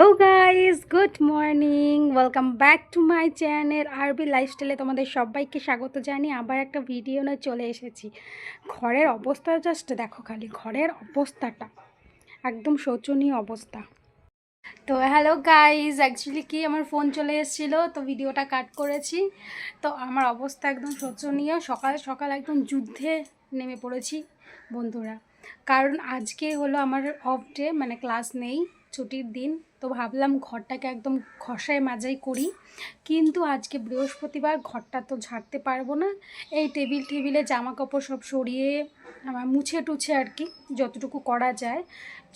Hello guys, good morning. Welcome back to my channel আরবি লাইফস্টাইলে তোমাদের সবাইকে স্বাগত জানিয়ে আবার একটা ভিডিও নিয়ে চলে এসেছি। ঘরের অবস্থা জাস্ট দেখো, খালি ঘরের অবস্থাটা একদম শোচনীয় অবস্থা। তো হ্যালো গাইস, অ্যাকচুয়ালি কি আমার ফোন চলে এসেছিলো, তো ভিডিওটা কাট করেছি। তো আমার অবস্থা একদম শোচনীয়। সকাল সকাল একদম যুদ্ধে নেমে পড়েছি বন্ধুরা, কারণ আজকে হলো আমার অফ ডে, মানে ক্লাস নেই, ছুটির দিন। তো ভাবলাম ঘরটাকে একদম ঘষায় মাজাই করি, কিন্তু আজকে বৃহস্পতিবার, ঘরটা তো ঝাড়তে পারবো না। এই টেবিলে জামা কাপড় সব সরিয়ে মুছে টুছে আর কি, যতটুকু করা যায়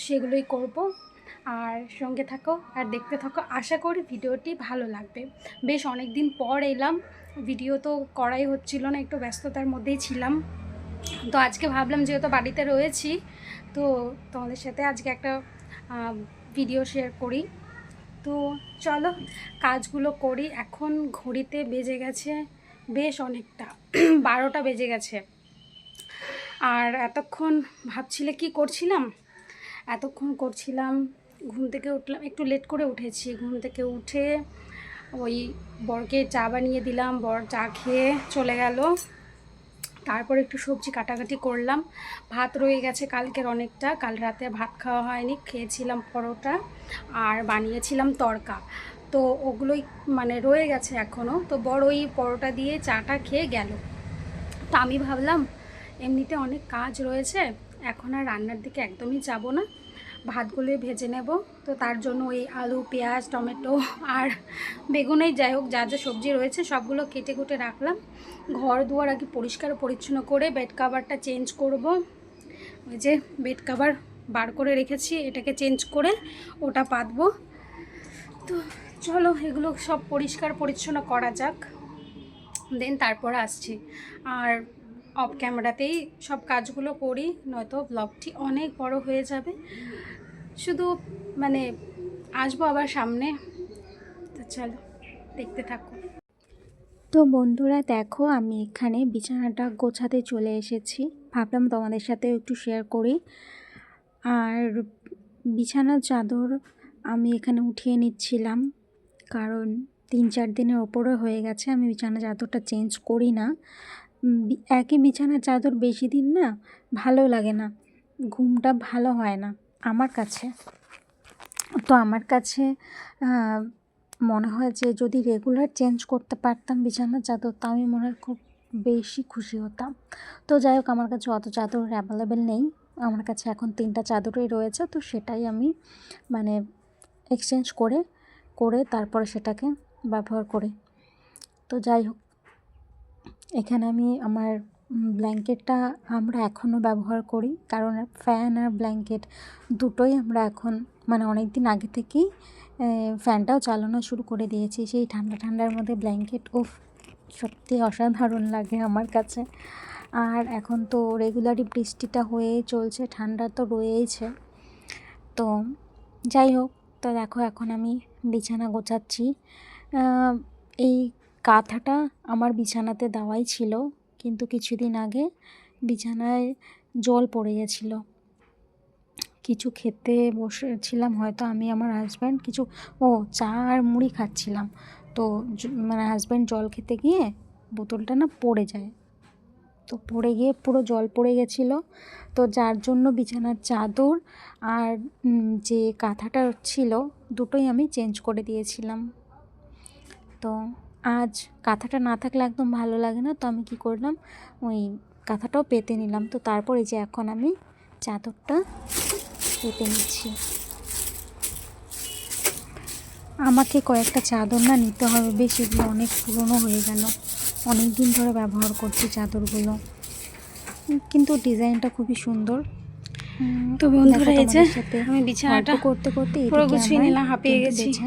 সেগুলোই করব। আর সঙ্গে থাকো আর দেখতে থাকো, আশা করি ভিডিওটি ভালো লাগবে। বেশ অনেক দিন পর এলাম, ভিডিও তো করাই হচ্ছিল না, একটু ব্যস্ততার মধ্যেই ছিলাম। তো আজকে ভাবলাম যেহেতু বাড়িতে রয়েছি, তো তোমাদের সাথে আজকে একটা ভিডিও শেয়ার করি। তো চলো কাজগুলো করি। এখন ঘড়িতে বেজে গেছে বেশ অনেকটা 12টা বেজে গেছে। আর এতক্ষণ ভাবছিলে কি করছিলাম, এতক্ষণ করছিলাম ঘুম থেকে উঠলাম, একটু লেট করে উঠেছি। ঘুম থেকে উঠে ওই বরকে চা বানিয়ে দিলাম, বর চা খেয়ে চলে গেল। তারপর একটু সবজি কাটাকাটি করলাম। ভাত রয়ে গেছে কালকের অনেকটা, কাল রাতে ভাত খাওয়া হয়নি, খেয়েছিলাম পরোটা আর বানিয়েছিলাম তড়কা। তো ওগুলোই মানে রয়ে গেছে এখনও। তো বড় ওই পরোটা দিয়ে চাটা খেয়ে গেল। তো আমি ভাবলাম এমনিতে অনেক কাজ রয়েছে, এখন আর রান্নার দিকে একদমই যাব না, ভাতগুলোই ভেজে নেব। তো তার জন্য ওই আলু, পেঁয়াজ, টমেটো আর বেগুনেই যাই হোক, যা যা সবজি রয়েছে সবগুলো কেটে কুটে রাখলাম। ঘর দুয়ার আগে পরিষ্কার পরিচ্ছন্ন করে বেড কাভারটা চেঞ্জ করব। ওই যে বেড কাভার বার করে রেখেছি, এটাকে চেঞ্জ করে ওটা পাতবো। তো চলো এগুলো সব পরিষ্কার পরিচ্ছন্ন করা যাক, দেন তারপর আসছি। আর অফ ক্যামেরাতেই সব কাজগুলো করি, নয়তো ব্লগটি অনেক বড় হয়ে যাবে। শুধু মানে আসবো আবার সামনে। তো চলো দেখতে থাকো। তো বন্ধুরা দেখো, আমি এখানে বিছানাটা গোছাতে চলে এসেছি, ভাবলাম তোমাদের সাথে একটু শেয়ার করি। আর বিছানার চাদর আমি এখানে উঠিয়ে নিচ্ছিলাম, কারণ 3-4 দিনের ওপরে হয়ে গেছে আমি বিছানার চাদরটা চেঞ্জ করি না। একই বিছানার চাদর বেশি দিন না ভালো লাগে না, ঘুমটা ভালো হয় না আমার কাছে। তো আমার কাছে মনে হয় যে যদি রেগুলার চেঞ্জ করতে পারতাম বিছানার চাদর, তা আমি মনে হয় খুব বেশি খুশি হতাম। তো যাই হোক, আমার কাছে অত চাদর অ্যাভেলেবেল নেই, আমার কাছে এখন 3টা চাদরই রয়েছে। তো সেটাই আমি মানে এক্সচেঞ্জ করে করে তারপরে সেটাকে ব্যবহার করি। তো যাই হোক, এখানে আমি আমার ব্ল্যাঙ্কেটটা আমরা এখনও ব্যবহার করি, কারণ ফ্যান আর ব্ল্যাঙ্কেট দুটোই আমরা এখন মানে অনেক দিন আগে থেকেই ফ্যানটাও চালানো শুরু করে দিয়েছি। সেই ঠান্ডা ঠান্ডার মধ্যে ব্ল্যাঙ্কেট সত্যি অসাধারণ লাগে আমার কাছে। আর এখন তো রেগুলারই বৃষ্টিটা হয়েই চলছে, ঠান্ডা তো রয়েইছে। তো যাই হোক, তো দেখো এখন আমি বিছানা গোছাচ্ছি। এই কাঁথাটা আমার বিছানাতে দেওয়াই ছিল, কিন্তু কিছুদিন আগে বিছানায় জল পড়ে গেছিলো। কিছু খেতে বসেছিলাম হয়তো আমি, আমার হাজব্যান্ড কিছু চা আর মুড়ি খাচ্ছিলাম। তো মানে হাজব্যান্ড জল খেতে গিয়ে বোতলটা না পড়ে যায়, তো পড়ে গিয়ে পুরো জল পড়ে গেছিলো। তো যার জন্য বিছানার চাদর আর যে কাঁথাটা ছিল দুটোই আমি চেঞ্জ করে দিয়েছিলাম। তো আজ কাঁথাটা না থাকলে একদম ভালো লাগে না, তো আমি কি করলাম, ওই কাঁথাটাও পেতে নিলাম। তো তারপর এই যে এখন আমি চাদরটা পেতে নিচ্ছি। আমাকে কয়েকটা চাদর না নিতে হবে, বেশ এগুলো অনেক পুরনো হয়ে গেল, অনেক দিন ধরে ব্যবহার করছি চাদরগুলো, কিন্তু ডিজাইনটা খুবই সুন্দর। তো বন্ধুরা এই যে আমি গল্প বিছানাটা করতে করতে পুরো এদিকে গুছিয়ে আমার নিলাম, হাঁপিয়ে কিন্তু গেছি।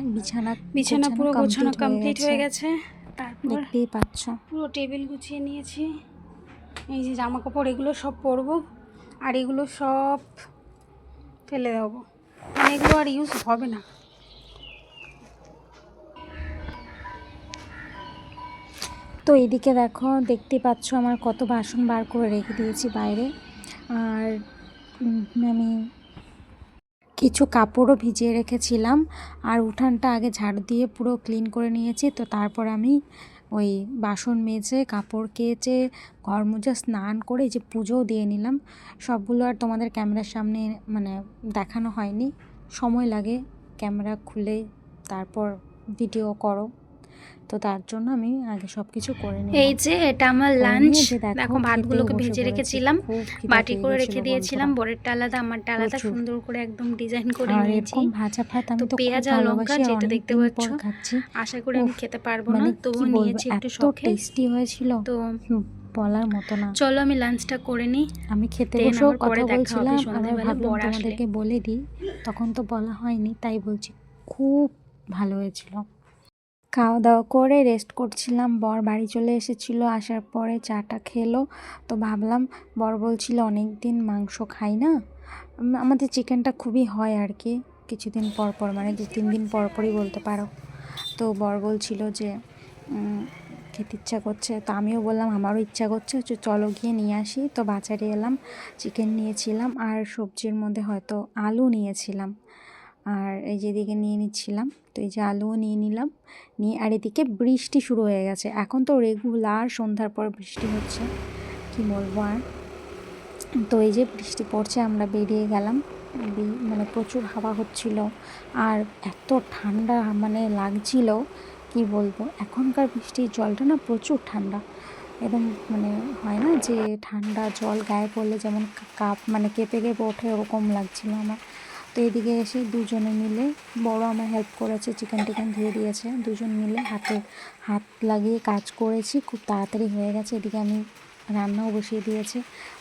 বিছানা পুরো গোছানো কমপ্লিট হয়ে গেছে। তারপর দেখতেই পাচ্ছ। পুরো টেবিল গুছিয়ে নিয়েছি। এই যে জামা কাপড় এগুলো সব পরবো, আর এগুলো সব ফেলে দেবো, মানে এগুলো আর ইউজ হবে না। তো এদিকে দেখো, দেখতে পাচ্ছ আমার কত বাসন বার করে রেখে দিয়েছি বাইরে। আর আমি কিছু কাপড়ও ভিজিয়ে রেখেছিলাম। আর উঠানটা আগে ঝাড়ু দিয়ে পুরো ক্লিন করে নিয়েছি। তো তারপর আমি ওই বাসন মেজে কাপড় কেচে ঘর মুছে স্নান করে এই যে পুজোও দিয়ে নিলাম। সবগুলো আর তোমাদের ক্যামেরার সামনে মানে দেখানো হয়নি, সময় লাগে ক্যামেরা খুলে তারপর ভিডিও করো, তো তার জন্য আমি আগে সব কিছু করে নিলাম। এই যে এটা আমার করে লাঞ্চ, নিয়ে যে দেখো খেতেও ভাতগুলোকে বসে ভেজে পড়েছি। রেখেছিলাম, খুব খিদা বাটি পেয়ে করে গেছিল রেখে দিয়েছিলাম। বন্ধুরা, বরেরটা আলাদা, আমারটা আলাদা, প্রচুর। সুন্দর করে একদম ডিজাইন করে আর নিয়েছি। এরকম ভাজা ভাত তো আমি তো খুব পেঁয়াজ আর লঙ্কা ভালোবাসি, আর যেটা অনেক দেখতে দিন পাচ্ছ, পর খাচ্ছি। আশা করি আমি উফ, খেতে পারবো না, মানে কি তবুও বলবো, নিয়েছি একটু এত শখে। টেস্টি হয়েছিল তো বলার মতো না। চলো আমি লাঞ্চটা করে নিই, আমি খেতে দেন বসেও আবার পরে কথা দেখা হবে বলছিলাম, আবার সন্ধ্যেবেলা ভাবলাম বর আসলে। তোমাদেরকে বলে দিই, তখন তো বলা হয়নি, তাই বলছি খুব ভালো হয়েছিল। খাওয়া দাওয়া করে রেস্ট করছিলাম, বর বাড়ি চলে এসেছিলো, আসার পরে চাটা খেলো। তো ভাবলাম, বর বলছিল অনেক দিন মাংস খাই না, আমাদের চিকেনটা খুবই হয় আর কি কিছুদিন পর পর, মানে 2-3 দিন পর পরই বলতে পারো। তো বর বলছিল যে খেতে ইচ্ছা করছে, তো আমিও বললাম আমারও ইচ্ছা করছে, চলো গিয়ে নিয়ে আসি। তো বাজারে এলাম, চিকেন নিয়েছিলাম আর সবজির মধ্যে হয়তো আলু নিয়েছিলাম, আর এই যেদিকে নিয়ে নিচ্ছিলাম। তো এই যে আলুও নিয়ে নিলাম, নিয়ে আর এদিকে বৃষ্টি শুরু হয়ে গেছে, এখন তো রেগুলার সন্ধ্যার পর বৃষ্টি হচ্ছে, কি বলবো আর। তো এই যে বৃষ্টি পড়ছে, আমরা বেরিয়ে গেলাম, মানে প্রচুর হাওয়া হচ্ছিল আর এত ঠান্ডা মানে লাগছিল, কি বলবো। এখনকার বৃষ্টির জলটা না প্রচুর ঠান্ডা, একদম মানে হয় না যে ঠান্ডা জল গায়ে পড়লে যেমন কাপ মানে কেঁপে কেঁপে ওঠে, ওরকম লাগছিল আমার। তো এদিকে এসে দুজনে মিলে, বড় আমার হেল্প করেছে, চিকেন টিকেন ধুয়ে দিয়েছে, দুজন মিলে হাত লাগিয়ে কাজ করেছি, খুব তাড়াতাড়ি হয়ে গেছে। এদিকে আমি রান্নাও বসিয়ে দিয়েছি,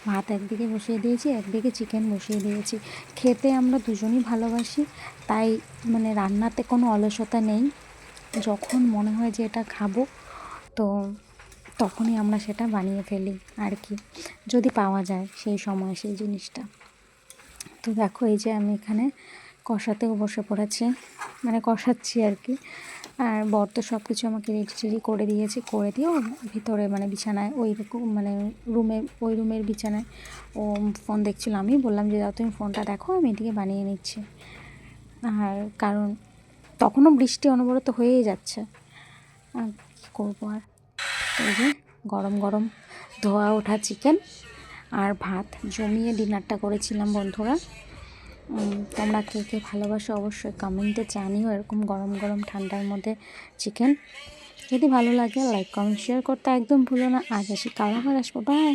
ভাত একদিকে বসিয়ে দিয়েছি, একদিকে চিকেন বসিয়ে দিয়েছি। খেতে আমরা দুজনই ভালোবাসি, তাই মানে রান্নাতে কোনো অলসতা নেই। যখন মনে হয় যে এটা খাবো, তো তখনই আমরা সেটা বানিয়ে ফেলি আর কি, যদি পাওয়া যায় সেই সময় সেই জিনিসটা। তো দেখো এই যে আমি এখানে কষাতেও বসে পড়েছি, মানে কষাচ্ছি আর কি। আর বর তো সব কিছু আমাকে রেডি করে দিয়েছে, করে দিয়েও ভিতরে মানে বিছানায় ওই রকম মানে ওই রুমের বিছানায় ও ফোন দেখছিল। আমি বললাম যে দাও তুমি ফোনটা দেখো, আমি এদিকে বানিয়ে নিচ্ছি। আর কারণ তখনও বৃষ্টি অনবরত হয়েই যাচ্ছে, আর কী করবো আর। এই যে গরম গরম ধোয়া ওঠা চিকেন আর ভাত জমিয়ে ডিনারটা করেছিলাম বন্ধুরা। তোমরা কে কে ভালোবাসো অবশ্যই কমেন্টে জানিও, এরকম গরম গরম ঠান্ডার মধ্যে চিকেন। যদি ভালো লাগে লাইক কমেন্ট শেয়ার করতে একদম ভুলো না। আজ আসি, কাল আবার আসবো, বাই।